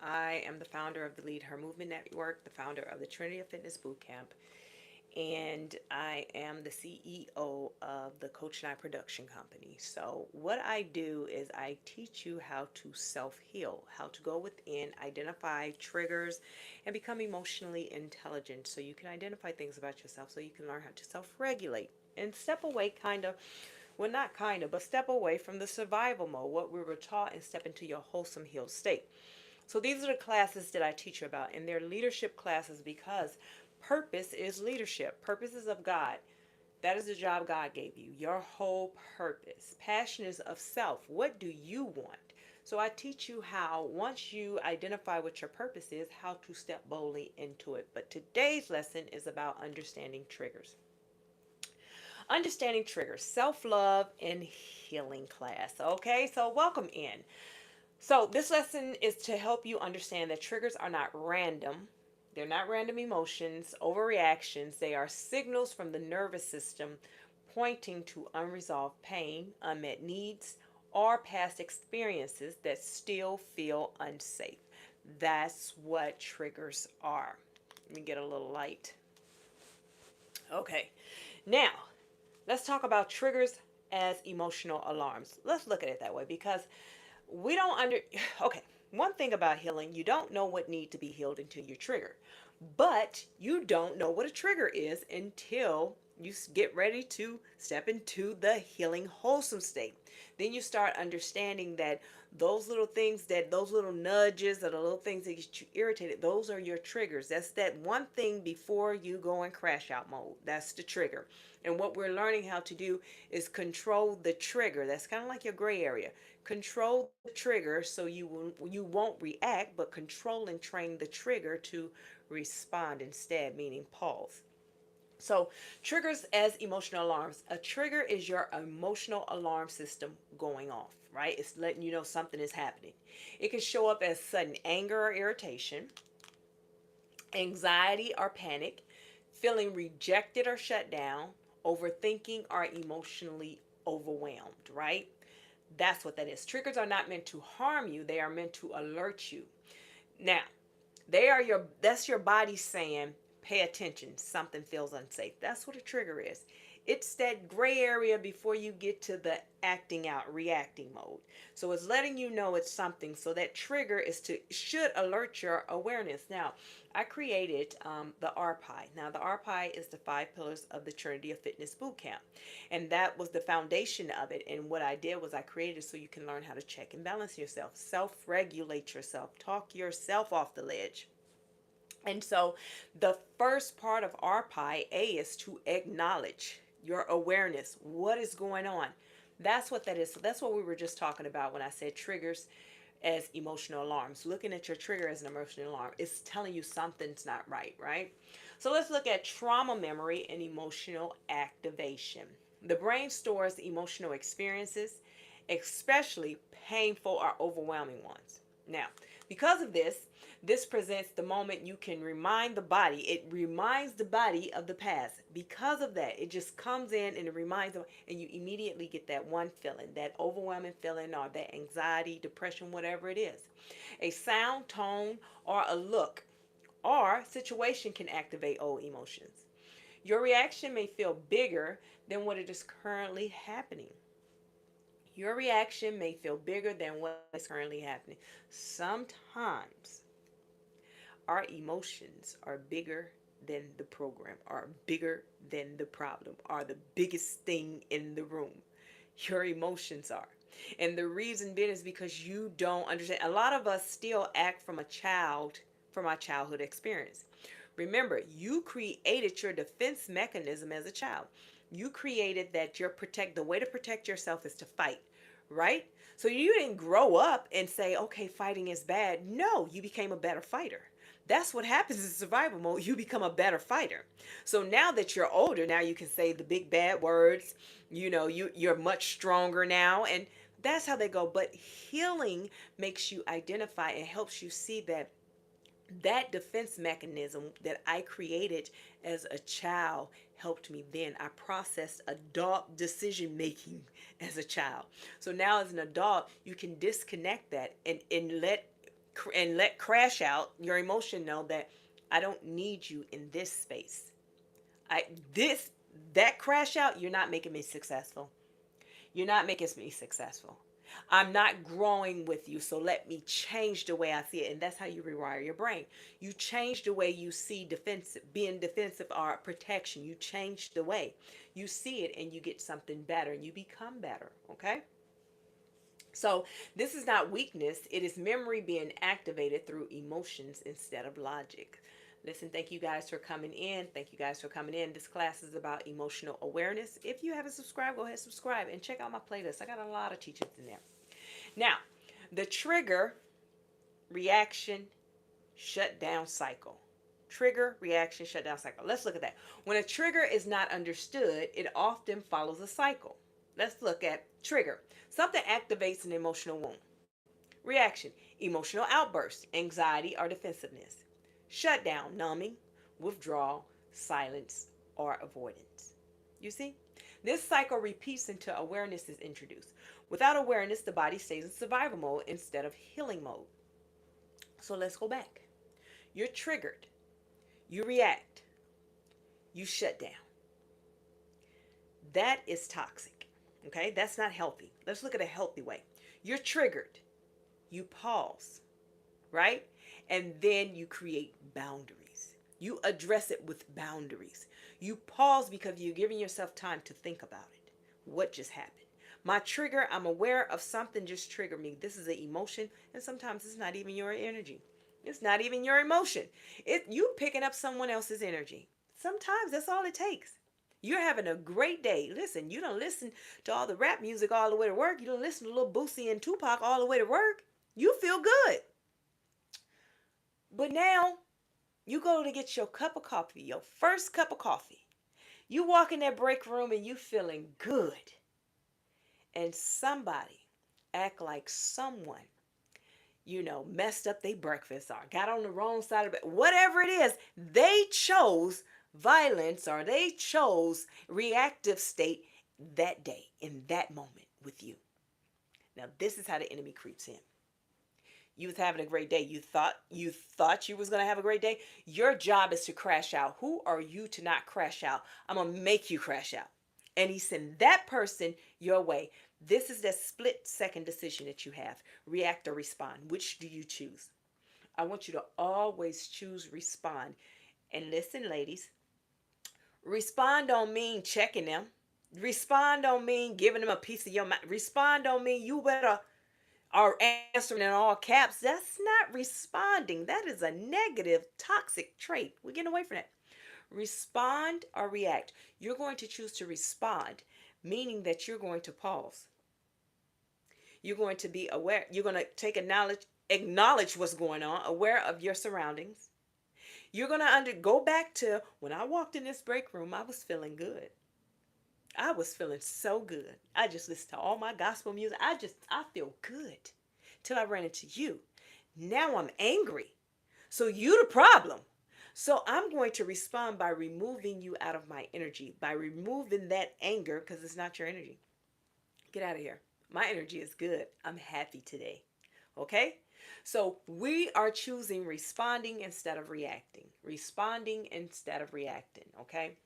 I am the founder of the Lead Her Movement Network, the founder of the Trinity of Fitness Bootcamp, and I am the CEO of the Coach and I Production Company. So, what I do is I teach you how to self heal, how to go within, identify triggers, and become emotionally intelligent so you can identify things about yourself so you can learn how to self regulate and step away, kind of, well, not kind of, but step away from the survival mode, what we were taught, and step into your wholesome, healed state. So these are the classes that I teach you about, and they're leadership classes because purpose is leadership. Purpose is of God. That is the job God gave you, your whole purpose. Passion is of self. What do you want? So I teach you how, once you identify what your purpose is, how to step boldly into it. But today's lesson is about understanding triggers. Understanding triggers, self love, and healing class. Okay, so welcome in. So, this lesson is to help you understand that triggers are not random. They're not random emotions, overreactions. They are signals from the nervous system pointing to unresolved pain, unmet needs, or past experiences that still feel unsafe. That's what triggers are. Let me get a little light. Okay, now let's talk about triggers as emotional alarms. Let's look at it that way because we don't okay, one thing about healing, you don't know what need to be healed until you trigger, but you don't know what a trigger is until you get ready to step into the healing wholesome state. Then you start understanding that those little things, that those little nudges, or the little things that get you irritated, those are your triggers. That's that one thing before you go in crash out mode. That's the trigger. And what we're learning how to do is control the trigger. That's kind of like your gray area. Control the trigger so you won't react, but control and train the trigger to respond instead, meaning pause. So, triggers as emotional alarms. A trigger is your emotional alarm system going off, right? It's letting you know something is happening. It can show up as sudden anger or irritation, anxiety or panic, feeling rejected or shut down, overthinking or emotionally overwhelmed, right? That's what that is. Triggers are not meant to harm you, they are meant to alert you. Now, that's your body saying, pay attention, something feels unsafe. That's what a trigger is. It's that gray area before you get to the acting out, reacting mode. So it's letting you know it's something. So that trigger should alert your awareness. Now, I created the RPI. Now, the RPI is the 5 pillars of the Trinity of Fitness Bootcamp, and that was the foundation of it. And what I did was I created it so you can learn how to check and balance yourself, self-regulate yourself, talk yourself off the ledge. And so the first part of RPI, A, is to acknowledge your awareness. What is going on? That's what that is. So that's what we were just talking about when I said triggers as emotional alarms. Looking at your trigger as an emotional alarm, it's telling you something's not right, right? So let's look at trauma memory and emotional activation. The brain stores emotional experiences, especially painful or overwhelming ones. Now, because of this presents the moment you can remind the body. It reminds the body of the past. Because of that, it just comes in and it reminds them, and you immediately get that one feeling, that overwhelming feeling, or that anxiety, depression, whatever it is. A sound, tone, or a look or situation can activate old emotions. Your reaction may feel bigger than what it is currently happening. Your reaction may feel bigger than what is currently happening. Sometimes our emotions are bigger than the program, are bigger than the problem, are the biggest thing in the room. Your emotions are. And the reason being is because you don't understand. A lot of us still act from our childhood experience. Remember, you created your defense mechanism as a child. You created that the way to protect yourself is to fight, right? So you didn't grow up and say, okay, fighting is bad. No, you became a better fighter. That's what happens in survival mode. You become a better fighter. So now that you're older, now you can say the big bad words. You're much stronger now, and that's how they go. But healing makes you identify and helps you see that defense mechanism that I created as a child helped me then. I processed adult decision making as a child. So now as an adult, you can disconnect that and let and let crash out, your emotion know that I don't need you in this space. I this that crash out, you're not making me successful. You're not making me successful. I'm not growing with you, so let me change the way I see it. And that's how you rewire your brain. You change the way you see defensive, being defensive or protection. You change the way you see it and you get something better and you become better. Okay? So, this is not weakness, it is memory being activated through emotions instead of logic. Listen, thank you guys for coming in. Thank you guys for coming in. This class is about emotional awareness. If you haven't subscribed, go ahead and subscribe and check out my playlist. I got a lot of teachings in there. Now, the trigger, reaction, shutdown cycle. Trigger, reaction, shutdown cycle. Let's look at that. When a trigger is not understood, it often follows a cycle. Let's look at trigger. Something activates an emotional wound. Reaction, emotional outburst, anxiety or defensiveness. Shutdown, numbing, withdrawal, silence, or avoidance. You see? This cycle repeats until awareness is introduced. Without awareness, the body stays in survival mode instead of healing mode. So let's go back. You're triggered. You react. You shut down. That is toxic. Okay? That's not healthy. Let's look at a healthy way. You're triggered. You pause, right? And then you create boundaries. You address it with boundaries. You pause because you're giving yourself time to think about it. What just happened? My trigger, I'm aware of something just triggered me. This is an emotion, and sometimes it's not even your energy. It's not even your emotion. You picking up someone else's energy. Sometimes that's all it takes. You're having a great day. Listen, you don't listen to all the rap music all the way to work. You don't listen to Lil Boosie and Tupac all the way to work. You feel good. But now you go to get your cup of coffee, your first cup of coffee. You walk in that break room and you feeling good. And somebody act like someone, messed up their breakfast or got on the wrong side of it. Whatever it is, they chose violence or they chose reactive state that day in that moment with you. Now, this is how the enemy creeps in. You was having a great day. You thought you was going to have a great day. Your job is to crash out. Who are you to not crash out? I'm going to make you crash out. And he sent that person your way. This is the split second decision that you have. React or respond. Which do you choose? I want you to always choose respond. And listen, ladies, respond don't mean checking them. Respond don't mean giving them a piece of your mind. Respond don't mean you better are answering in all caps. That's not responding. That is a negative, toxic trait. We're getting away from that. Respond or react. You're going to choose to respond, meaning that you're going to pause. You're going to be aware. You're going to take acknowledge what's going on, aware of your surroundings. You're going to go back to when I walked in this break room, I was feeling good. I was feeling so good. I just listened to all my gospel music. I feel good till I ran into you. Now I'm angry. So you the problem. So I'm going to respond by removing you out of my energy, by removing that anger because it's not your energy. Get out of here. My energy is good. I'm happy today. Okay? So we are choosing responding instead of reacting. Responding instead of reacting. Okay?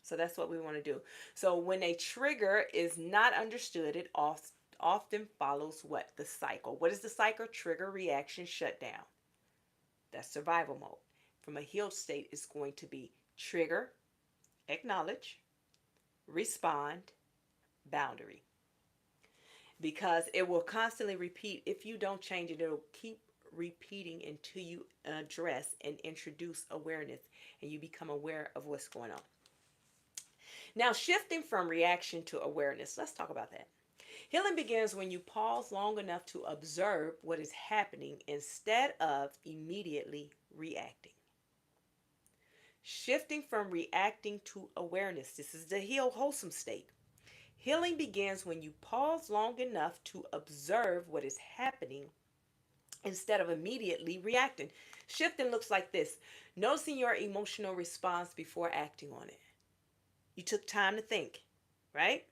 So that's what we want to do. So when a trigger is not understood, it often follows what? The cycle. What is the cycle? Trigger, reaction, shutdown. That's survival mode. From a healed state, it's going to be trigger, acknowledge, respond, boundary. Because it will constantly repeat. If you don't change it, it'll keep repeating until you address and introduce awareness and you become aware of what's going on. Now, shifting from reaction to awareness, let's talk about that. Healing begins when you pause long enough to observe what is happening instead of immediately reacting. Shifting from reacting to awareness. This is the wholesome state. Healing begins when you pause long enough to observe what is happening instead of immediately reacting. Shifting looks like this. Noticing your emotional response before acting on it. You took time to think, right?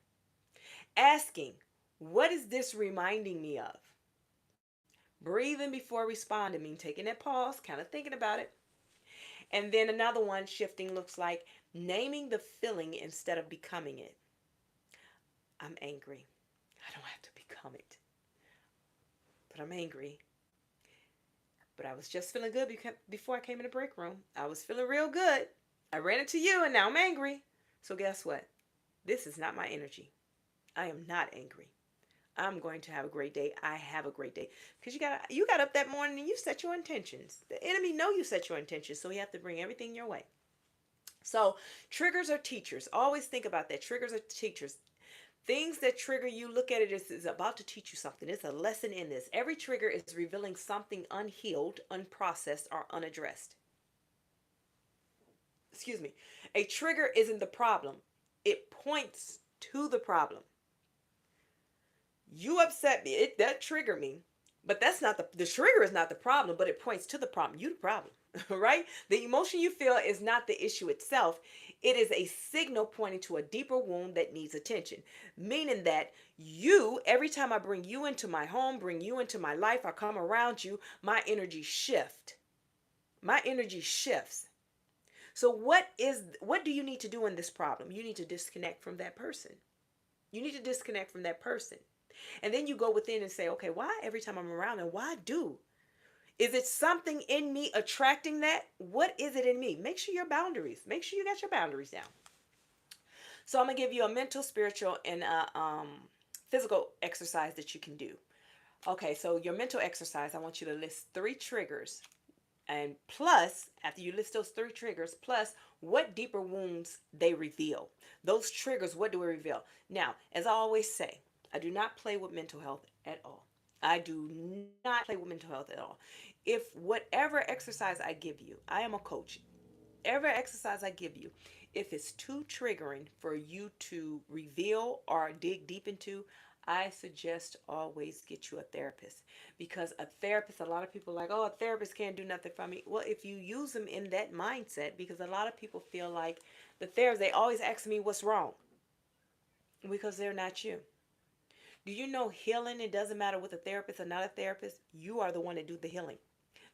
Asking, what is this reminding me of? Breathing before responding means taking that pause, kind of thinking about it. And then another one, shifting, looks like naming the feeling instead of becoming it. I'm angry. I don't have to become it, but I'm angry. But I was just feeling good before I came in the break room. I was feeling real good. I ran into you and now I'm angry. So guess what? This is not my energy. I am not angry. I'm going to have a great day. I have a great day because you got up that morning and you set your intentions. The enemy know you set your intentions, so he have to bring everything your way. So triggers are teachers. Always think about that. Triggers are teachers. Things that trigger you, look at it as is about to teach you something. It's a lesson in this. Every trigger is revealing something unhealed, unprocessed, or unaddressed. Excuse me. A trigger isn't the problem. It points to the problem. You upset me. That triggered me. But that's not the trigger is not the problem, but it points to the problem. You the problem, right? The emotion you feel is not the issue itself. It is a signal pointing to a deeper wound that needs attention. Meaning that you, every time I bring you into my home, bring you into my life, I come around you, my energy shift. My energy shifts. So what do you need to do in this problem? You need to disconnect from that person. You need to disconnect from that person. And then you go within and say, okay, why every time I'm around and why do? Is it something in me attracting that? What is it in me? Make sure your boundaries. Make sure you got your boundaries down. So I'm gonna give you a mental, spiritual, and physical exercise that you can do. Okay, so your mental exercise, I want you to list 3 triggers. And plus, after you list those 3 triggers, plus what deeper wounds they reveal. Those triggers, what do we reveal? Now, as I always say, I do not play with mental health at all. I do not play with mental health at all. If whatever exercise I give you, I am a coach. Every exercise I give you, if it's too triggering for you to reveal or dig deep into, I suggest always get you a therapist, because a therapist, a lot of people are like, oh, a therapist can't do nothing for me. Well, if you use them in that mindset, because a lot of people feel like the therapist, they always ask me what's wrong because they're not you. Do you know healing? It doesn't matter with a therapist or not a therapist. You are the one that do the healing.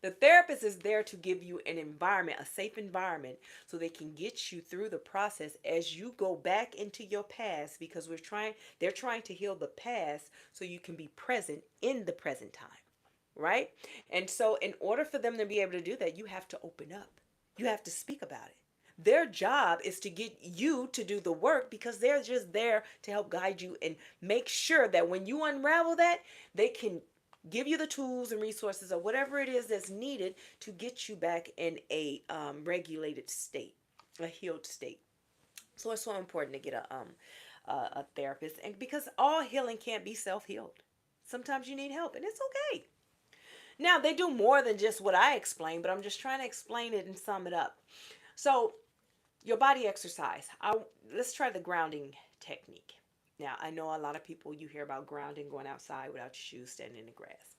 The therapist is there to give you an environment, a safe environment, so they can get you through the process as you go back into your past, because they're trying to heal the past so you can be present in the present time, right? And so in order for them to be able to do that, you have to open up. You have to speak about it. Their job is to get you to do the work, because they're just there to help guide you and make sure that when you unravel that, they can give you the tools and resources or whatever it is that's needed to get you back in a regulated state, a healed state. So it's so important to get a therapist, and because all healing can't be self-healed. Sometimes you need help, and it's okay. Now they do more than just what I explained, but I'm just trying to explain it and sum it up. So your body exercise. Let's try the grounding technique. Now, I know a lot of people, you hear about grounding, going outside without your shoes, standing in the grass.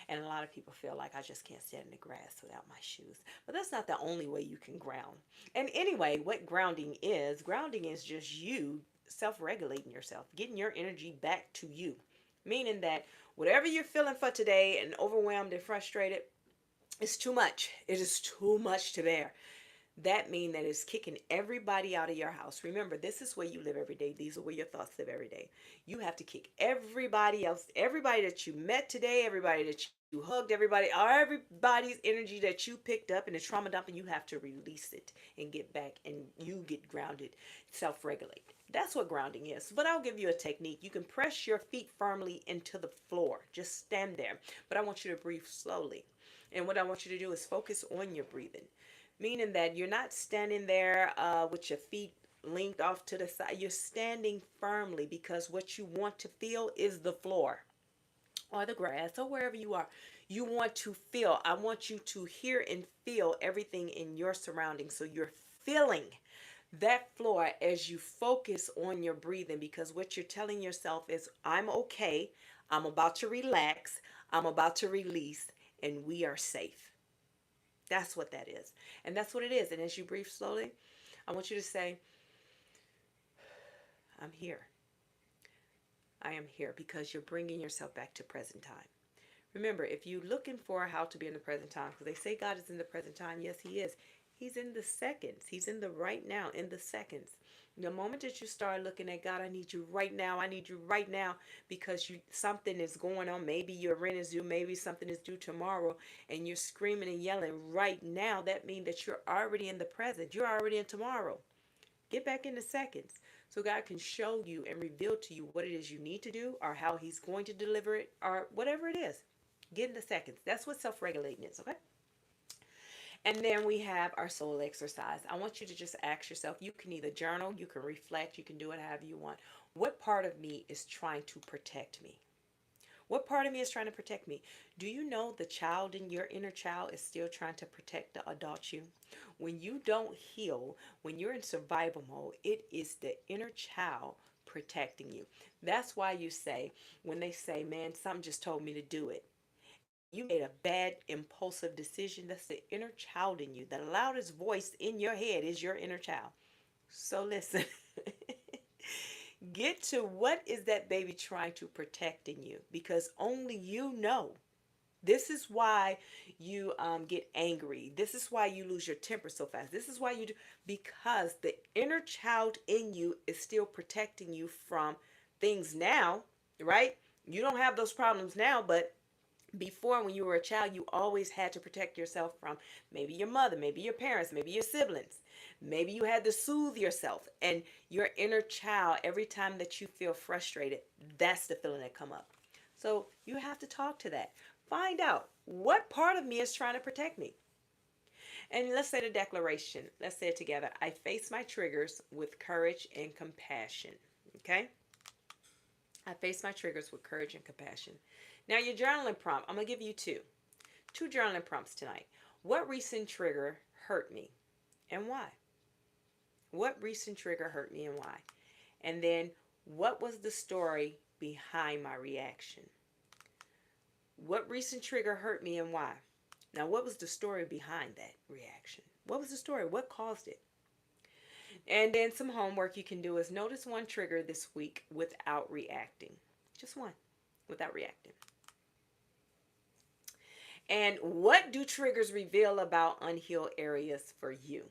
And a lot of people feel like I just can't stand in the grass without my shoes. But that's not the only way you can ground. And anyway, what grounding is just you self-regulating yourself, getting your energy back to you. Meaning that whatever you're feeling for today and overwhelmed and frustrated, it's too much. It is too much to bear. That means that it's kicking everybody out of your house. Remember, this is where you live every day. These are where your thoughts live every day. You have to kick everybody else, everybody that you met today, everybody that you hugged, everybody's energy that you picked up in the trauma dump, and you have to release it and get back, and you get grounded, self-regulate. That's what grounding is. But I'll give you a technique. You can press your feet firmly into the floor. Just stand there. But I want you to breathe slowly. And what I want you to do is focus on your breathing, meaning that you're not standing there with your feet linked off to the side. You're standing firmly, because what you want to feel is the floor or the grass or wherever you are. You want to feel. I want you to hear and feel everything in your surroundings. So you're feeling that floor as you focus on your breathing, because what you're telling yourself is, I'm okay. I'm about to relax. I'm about to release, and we are safe. That's what that is. And that's what it is. And as you breathe slowly, I want you to say, I'm here. I am here, because you're bringing yourself back to present time. Remember, if you're looking for how to be in the present time, because they say God is in the present time, yes, He is. He's in the seconds. He's in the right now, in the seconds. The moment that you start looking at God, I need you right now. I need you right now because something is going on. Maybe your rent is due. Maybe something is due tomorrow, and you're screaming and yelling right now. That means that you're already in the present. You're already in tomorrow. Get back into seconds so God can show you and reveal to you what it is you need to do or how He's going to deliver it or whatever it is. Get into seconds. That's what self-regulating is, okay? And then we have our soul exercise. I want you to just ask yourself, you can either journal, you can reflect, you can do it however you want. What part of me is trying to protect me? What part of me is trying to protect me? Do you know the child in your inner child is still trying to protect the adult you? When you don't heal, when you're in survival mode, it is the inner child protecting you. That's why you say, when they say, man, something just told me to do it. You made a bad impulsive decision. That's the inner child in you. The loudest voice in your head is your inner child. So listen. Get to what is that baby trying to protect in you, because only you know. This is why you get angry. This is why you lose your temper so fast. This is why you do, because the inner child in you is still protecting you from things now, right? You don't have those problems now, but before, when you were a child, you always had to protect yourself from maybe your mother, maybe your parents, maybe your siblings. Maybe you had to soothe yourself, and your inner child, every time that you feel frustrated, that's the feeling that come up. So you have to talk to that. Find out what part of me is trying to protect me. And let's say the declaration. Let's say it together. I face my triggers with courage and compassion. Okay? I face my triggers with courage and compassion. Now, your journaling prompt, I'm going to give you two journaling prompts tonight. What recent trigger hurt me and why? What recent trigger hurt me and why? And then, what was the story behind my reaction? What recent trigger hurt me and why? Now, what was the story behind that reaction? What was the story? What caused it? And then some homework you can do is notice one trigger this week without reacting. Just one, without reacting. And what do triggers reveal about unhealed areas for you?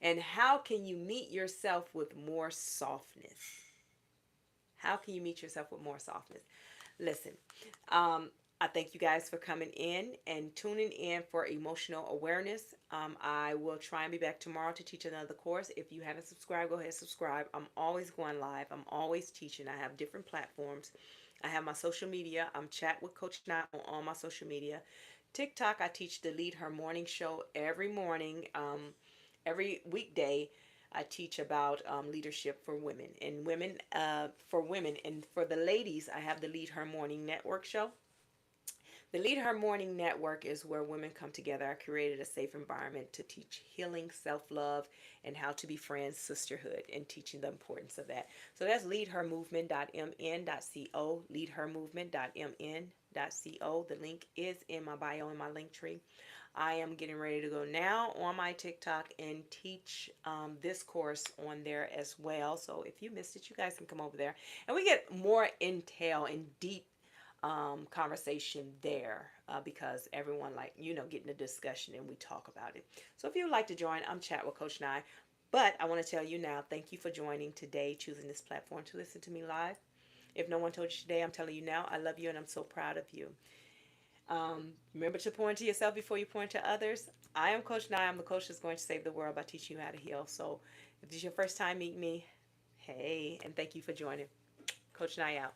And how can you meet yourself with more softness? How can you meet yourself with more softness? Listen, I thank you guys for coming in and tuning in for emotional awareness. I will try and be back tomorrow to teach another course. If you haven't subscribed, go ahead and subscribe. I'm always going live. I'm always teaching. I have different platforms. I have my social media. I'm Chat with Coach Nye on all my social media. TikTok, I teach the Lead Her Morning Show every morning. Every weekday, I teach about leadership for women and women for women. And for the ladies, I have the Lead Her Morning Network show. The Lead Her Morning Network is where women come together. I created a safe environment to teach healing, self-love, and how to be friends, sisterhood, and teaching the importance of that. So that's leadhermovement.mn.co, leadhermovement.mn.co. The link is in my bio in my link tree. I am getting ready to go now on my TikTok and teach this course on there as well. So if you missed it, you guys can come over there. And we get more intel and deep conversation there because everyone getting a discussion and we talk about it. So if you would like to join, I'm Chat with Coach Nye. But I want to tell you now, thank you for joining today, choosing this platform to listen to me live. If no one told you today, I'm telling you now, I love you and I'm so proud of you. Remember to pour into yourself before you pour into others. I am Coach Nye. I'm the coach that's going to save the world by teaching you how to heal. So if this is your first time meeting me, hey, and thank you for joining. Coach Nye out.